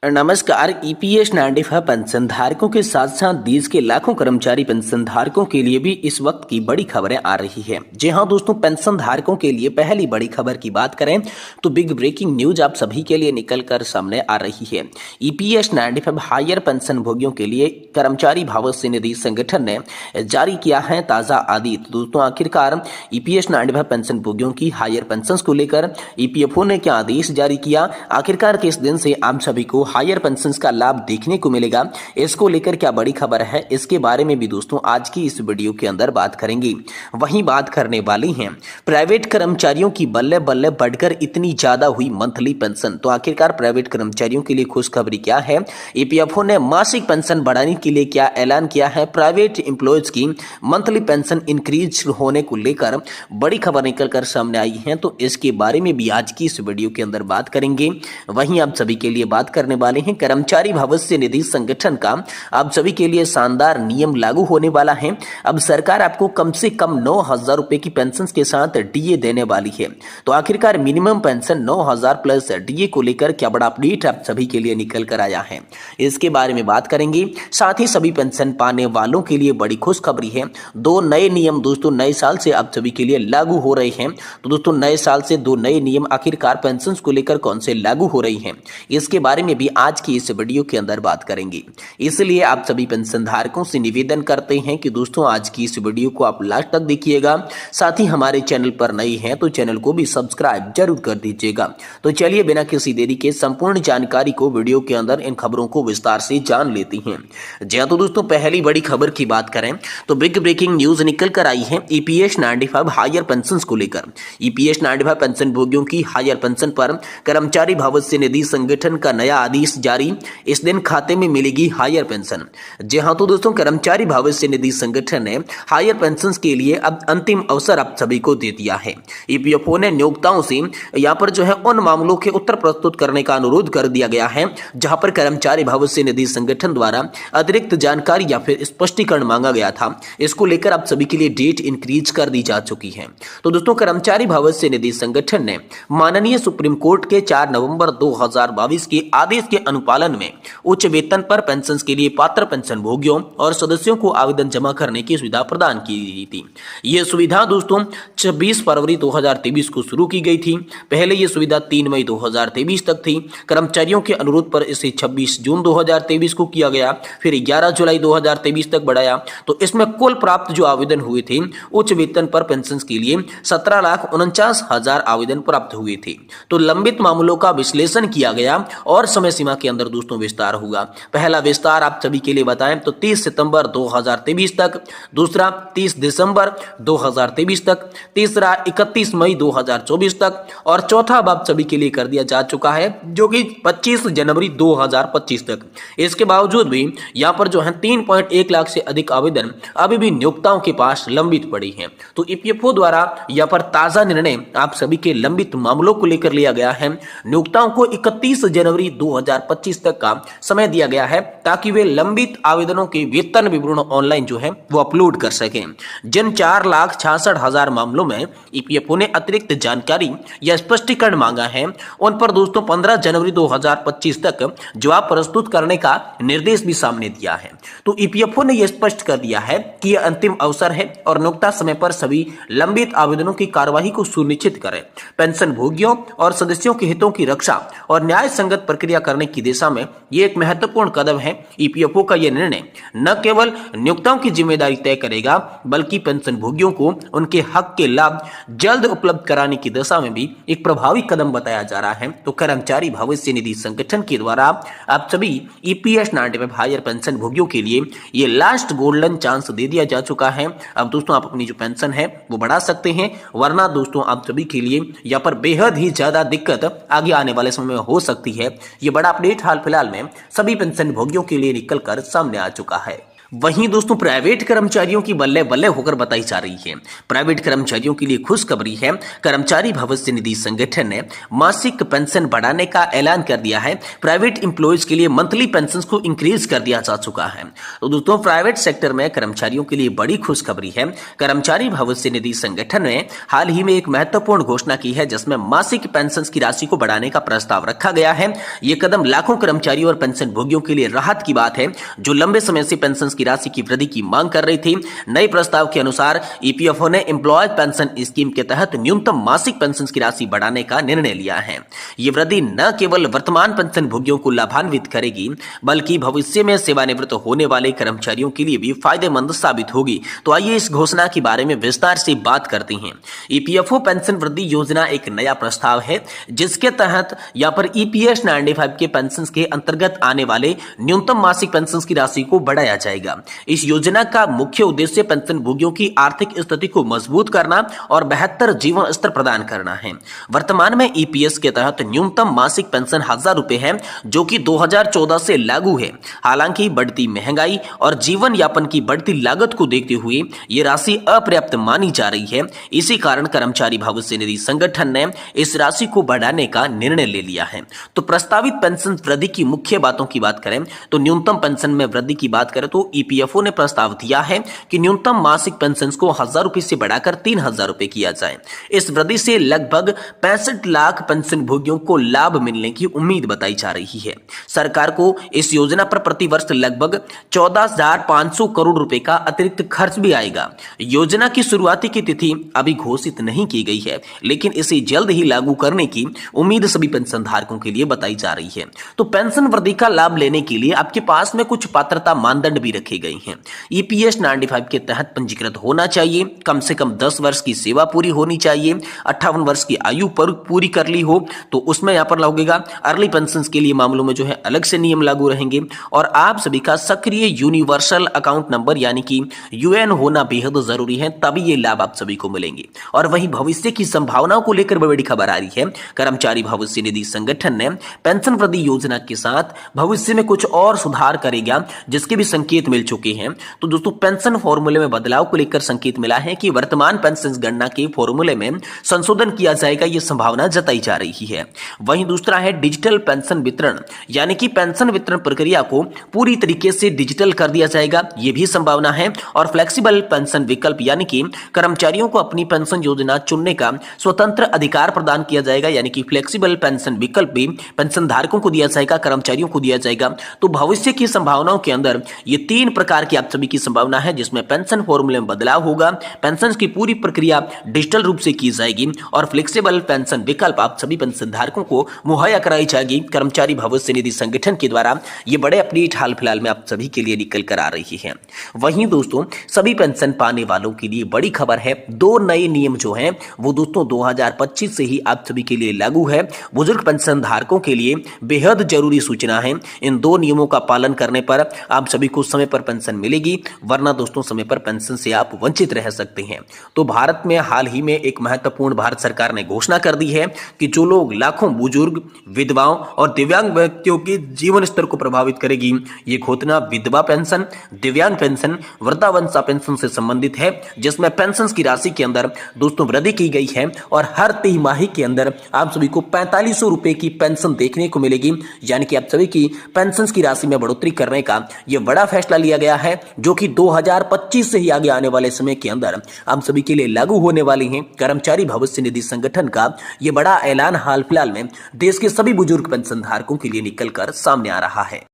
नमस्कार। EPS 95 pension धारकों के साथ साथ देश के लाखों कर्मचारी पेंशन धारकों के लिए भी इस वक्त की बड़ी खबरें आ रही है। जी हां दोस्तों, पेंशन धारकों के लिए पहली बड़ी खबर की बात करें तो बिग ब्रेकिंग न्यूज आप सभी के लिए निकलकर सामने आ रही है। ईपीएस 95 हायर पेंशन भोगियों के लिए कर्मचारी भविष्य निधि संगठन ने जारी किया है ताजा आदेश। दोस्तों, आखिरकार ईपीएस 95 पेंशन भोगियों की हायर पेंशन को लेकर ईपीएफओ ने क्या आदेश जारी किया, आखिरकार किस दिन से आप सभी को हायर पेंशन का लाभ देखने को मिलेगा, इसको लेकर क्या बड़ी खबर है, इसके बारे में भी दोस्तों आज की इस वीडियो के अंदर बात करेंगे। वहीं बात करने वाली हैं प्राइवेट कर्मचारियों की बल्ले बल्ले बढ़कर इतनी ज्यादा हुई मंथली पेंशन। तो आखिरकार प्राइवेट कर्मचारियों के लिए खुशखबरी क्या है, ईपीएफओ ने मासिक पेंशन बढ़ाने के लिए क्या ऐलान किया है, प्राइवेट एम्प्लॉयज की मंथली पेंशन इंक्रीज होने को लेकर बड़ी खबर निकलकर सामने आई है। तो इसके बारे में भी आज की इस वीडियो के अंदर बात करेंगे। वहीं आप सभी के लिए बात करने वाले हैं कर्मचारी भविष्य निधि संगठन का आप सभी के लिए शानदार नियम लागू होने वाला है। अब सरकार आपको कम से कम 9,000 रुपए की पेंशन के साथ डीए देने वाली है। तो आखिरकार मिनिमम पेंशन 9,000 प्लस डीए को लेकर क्या बड़ा अपडेट आप सभी के लिए निकल कर आया है, इसके बारे में बात करेंगे। साथ ही सभी पेंशन पाने वालों के लिए बड़ी खुशखबरी है। 2 नए नियम दोस्तों नए साल से आप सभी के लिए लागू हो रहे हैं। तो दोस्तों नए साल से 2 नए नियम आखिरकार पेंशन को लेकर कौन से लागू हो रही हैं, इसके बारे में भी आज की इस वीडियो के अंदर बात करेंगे। इसलिए आप सभी पेंशन धारकों से निवेदन करते हैं कि दोस्तों आज की इस वीडियो को आप लास्ट तक देखिएगा। साथ ही हमारे चैनल पर नए हैं तो चैनल को भी सब्सक्राइब जरूर कर दीजिएगा। तो चलिए बिना किसी देरी के संपूर्ण जानकारी को वीडियो के अंदर इन खबरों को विस्तार से जान लेते हैं। जी हाँ, तो दोस्तों पहली बड़ी खबर की बात करें तो बिग ब्रेकिंग न्यूज निकल कर आई है ईपीएस 95 हायर पेंशन को लेकर। ईपीएस 95 पेंशन भोगियों की हायर पेंशन पर कर्मचारी भविष्य निधि संगठन का नया आदेश जारी। इस दिन खाते में मिलेगी हायर पेंशन। जी हाँ, तो दोस्तों कर्मचारी भविष्य निधि संगठन ने हायर पेंशन के लिए अब अंतिम अवसर आप सभी को दे दिया है। ईपीएफओ ने नियोक्ताओं से यहाँ पर जो है उन मामलों के उत्तर प्रस्तुत करने का अनुरोध कर दिया गया है जहां पर कर्मचारी भविष्य निधि संगठन द्वारा अतिरिक्त जानकारी या फिर स्पष्टीकरण मांगा गया था। इसको लेकर आप सभी के लिए डेट इंक्रीज कर दी जा चुकी है। तो दोस्तों कर्मचारी भविष्य निधि संगठन ने माननीय सुप्रीम कोर्ट के 4 नवंबर 2022 के आदेश के अनुपालन में उच्च वेतन पर पेंशन के लिए पात्र पेंशन भोगियों और सदस्यों को आवेदन जमा करने की सुविधा प्रदान की गई थी। यह सुविधा दोस्तों 26 फरवरी 2023 को शुरू की गई थी। पहले यह सुविधा 3 मई 2023 तक थी। कर्मचारियों के अनुरोध पर इसे 26 जून 2023 को किया गया, फिर 11 जुलाई 2023 तक बढ़ाया। तो इसमें कुल प्राप्त जो आवेदन हुए थे उच्च वेतन पर पेंशन के लिए 17,49,000 आवेदन प्राप्त हुए थे। तो लंबित मामलों का विश्लेषण किया गया और समय सीमा के अंदर दोस्तों विस्तार होगा। पहला विस्तार आप सभी के लिए बताएं तो 30 सितंबर 2023 तक, दूसरा 30 दिसंबर 2023 तक, तीसरा 31 मई 2024 तक और चौथा अब आप सभी के लिए कर दिया जा चुका है जो कि 25 जनवरी 2025 तक। इसके बावजूद भी यहाँ पर जो है 3.1 लाख से अधिक आवेदन अभी भी नियोक्ताओं के पास लंबित पड़ी हैं। तो ईपीएफओ द्वारा यहाँ पर ताजा निर्णय आप सभी के लंबित मामलों को लेकर लिया गया है। नियोक्ताओं को 31 जनवरी 2025 तक का समय दिया गया है ताकि वे लंबित आवेदनों के वेतन विवरण ऑनलाइन जो है वो अपलोड कर सकें। जिन 4,66,000 मामलों में ईपीएफओ ने अतिरिक्त जानकारी या स्पष्टीकरण मांगा है उन पर दोस्तों 15 जनवरी 2025 तक जवाब प्रस्तुत करने का निर्देश भी सामने दिया है। तो ईपीएफओ ने यह स्पष्ट कर दिया है कि यह अंतिम अवसर है और नियोक्ता समय पर सभी लंबित आवेदनों की कार्यवाही को सुनिश्चित करें। पेंशन भोगियों और सदस्यों के हितों की रक्षा और न्याय संगत प्रक्रिया करने की दिशा में यह एक महत्वपूर्ण कदम है। ईपीएफओ का यह निर्णय न केवल नियोक्ताओं की जिम्मेदारी तय करेगा बल्कि पेंशन भोगियों को उनके हक के लाभ जल्द उपलब्ध कराने की दिशा में भी एक प्रभावी कदम बताया जा रहा है। तो कर्मचारी भविष्य निधि संगठन के द्वारा आप सभी ईपीएस 95 हायर पेंशन भोगियों के लिए ये लास्ट गोल्डन चांस दे दिया जा चुका है। अब दोस्तों आप अपनी जो पेंशन है वो बढ़ा सकते हैं, वरना दोस्तों आप सभी के लिए यहाँ पर बेहद ही ज्यादा दिक्कत आगे आने वाले समय में हो सकती है। ये बड़ा अपडेट हाल फिलहाल में सभी पेंशन भोगियों के लिए निकल कर सामने आ चुका है। वहीं दोस्तों प्राइवेट कर्मचारियों की बल्ले बल्ले होकर बताई जा रही है। प्राइवेट कर्मचारियों के लिए खुशखबरी है। कर्मचारी भविष्य निधि संगठन ने मासिक पेंशन बढ़ाने का ऐलान कर दिया है। प्राइवेट एम्प्लॉयज के लिए मंथली पेंशन को इंक्रीज कर दिया जा चुका है। तो दोस्तों प्राइवेट सेक्टर में कर्मचारियों के लिए बड़ी खुशखबरी है। कर्मचारी भविष्य निधि संगठन ने हाल ही में एक महत्वपूर्ण घोषणा की है, जिसमें मासिक पेंशन की राशि को बढ़ाने का प्रस्ताव रखा गया है। यह कदम लाखों कर्मचारियों और पेंशन भोगियों के लिए राहत की बात है, जो लंबे समय से पेंशन की राशि की वृद्धि की मांग कर रही थी। नए प्रस्ताव के अनुसार ईपीएफओ ने एम्प्लॉयज पेंशन स्कीम के तहत न्यूनतम मासिक पेंशन की राशि बढ़ाने का निर्णय लिया है। यह वृद्धि न केवल वर्तमान पेंशन भोगियों को लाभान्वित करेगी, बल्कि भविष्य में सेवानिवृत्त होने वाले कर्मचारियों के लिए भी फायदेमंद साबित होगी। तो आइए इस घोषणा के बारे में विस्तार से बात करते हैं। ईपीएफओ पेंशन वृद्धि योजना एक नया प्रस्ताव है, जिसके तहत यहाँ पर ईपीएस 95 के पेंशन के अंतर्गत आने वाले न्यूनतम मासिक पेंशन की राशि को बढ़ाया जाएगा। इस योजना का मुख्य उद्देश्य पेंशन भोगियों की आर्थिक स्थिति को मजबूत करना और बेहतर जीवन स्तर प्रदान करना है। वर्तमान में ईपीएस के तहत न्यूनतम मासिक पेंशन 1000 रुपए है, जो कि 2014 से लागू है। हालांकि बढ़ती महंगाई और जीवन यापन की बढ़ती लागत को देखते हुए यह राशि अपर्याप्त मानी जा रही है। इसी कारण कर्मचारी भविष्य निधि संगठन ने इस राशि को बढ़ाने का निर्णय ले लिया है। तो प्रस्तावित पेंशन वृद्धि की मुख्य बातों की बात करें तो न्यूनतम पेंशन में वृद्धि की बात करें तो ईपीएफओ ने प्रस्ताव दिया है कि न्यूनतम मासिक पेंशन को 1000 रुपए से बढ़ाकर 3000 रुपए किया जाए। इस वृद्धि से लगभग 65 लाख पेंशन भोगियों को लाभ मिलने की उम्मीद बताई जा रही है। सरकार को इस योजना पर प्रतिवर्ष लगभग 14,500 करोड़ रुपए का अतिरिक्त खर्च भी आएगा। योजना की शुरुआती की तिथि अभी घोषित नहीं की गई है, लेकिन इसे जल्द ही लागू करने की उम्मीद सभी पेंशन धारकों के लिए बताई जा रही है। तो पेंशन वृद्धि का लाभ लेने के लिए आपके पास में कुछ पात्रता मानदंड भी रखे गए हैं। ईपीएस 95 के तहत पंजीकृत होना चाहिए, कम से कम 10 वर्ष की सेवा पूरी होनी चाहिए, 58 वर्ष की आयु पर पूरी कर ली हो तो उसमें यहाँ पर लगेगा। अर्ली पेंशन के लिए मामलों में जो है अलग से नियम लागू रहेंगे और आप सभी का सक्रिय यूनिवर्सल अकाउंट नंबर यानी कि यूएन होना बेहद जरूरी है, तभी ये लाभ आप सभी को मिलेंगे। और वहीं भविष्य की संभावनाओं को लेकर बड़ी खबर आ रही है। कर्मचारी भविष्य निधि संगठन ने पेंशन वृद्धि योजना के साथ भविष्य में कुछ और सुधार करेगा, जिसके भी संकेत मिल चुके हैं। तो दोस्तों पेंशन फॉर्मूले में बदलाव को लेकर संकेत मिला है कि वर्तमान पेंशन गणना के फॉर्मूले में संशोधन किया जाएगा, यह संभावना जताई जा रही है। वहीं दूसरा है डिजिटल पेंशन वितरण, यानी कि पेंशन वितरण प्रक्रिया को पूरी तरीके से डिजिटल कर दिया जाएगा, यह भी संभावना है। और फ्लेक्सिबल पेंशन विकल्प यानी कि कर्मचारियों को अपनी पेंशन योजना चुनने का स्वतंत्र अधिकार प्रदान किया जाएगा, यानी कि फ्लेक्सिबल पेंशन विकल्प भी पेंशन धारकों को दिया जाएगा, कर्मचारियों को दिया जाएगा। तो भविष्य की संभावनाओं के अंदर ये 3 प्रकार की आप सभी की संभावना है, जिसमें पेंशन फॉर्मूले में बदलाव होगा, पेंशन की पूरी प्रक्रिया डिजिटल रूप से की जाएगी और फ्लेक्सिबल पेंशन विकल्प आप सभी पेंशन धारकों को मुहैया कराई जाएगी। कर्मचारी भविष्य निधि संगठन के द्वारा ये बड़े अपडेट हाल फिलहाल में आप सभी के लिए निकल कर आ रही है। वहीं दोस्तों सभी पेंशन पाने वालों के लिए बड़ी खबर है। 2 नए नियम जो हैं वो दोस्तों 2025 से ही आप सभी के लिए लागू है। बुजुर्ग पेंशन धारकों के लिए बेहद जरूरी सूचना है। इन 2 नियमों का पालन करने पर आप सभी को समय पर पेंशन मिलेगी, वरना दोस्तों समय पर पेंशन से आप वंचित रह सकते हैं। तो भारत में हाल ही में एक महत्वपूर्ण भारत सरकार ने घोषणा कर दी है कि जो लोग लाखों बुजुर्ग, विधवाओं और दिव्यांग व्यक्तियों के जीवन स्तर को प्रभावित करेगी, ये घोषणा विधवा पेंशन, दिव्यांग पेंशन, वृद्धावस्था पेंशन से संबंधित है, जिसमें पेंशन की राशि के अंदर दोस्तों वृद्धि की गई है और हर तिमाही के अंदर आप सभी को 4500 रुपए की पेंशन देखने को मिलेगी। यानी कि आप सभी की पेंशन की राशि में बढ़ोतरी करने का यह बड़ा फैसला लिया गया है, जो कि 2025 से ही आगे आने वाले समय के अंदर आप सभी के लिए लागू होने वाली है। कर्मचारी भविष्य निधि संगठन का यह बड़ा ऐलान हाल फिलहाल में देश के सभी बुजुर्ग पेंशन धारकों के लिए निकलकर सामने आ रहा है।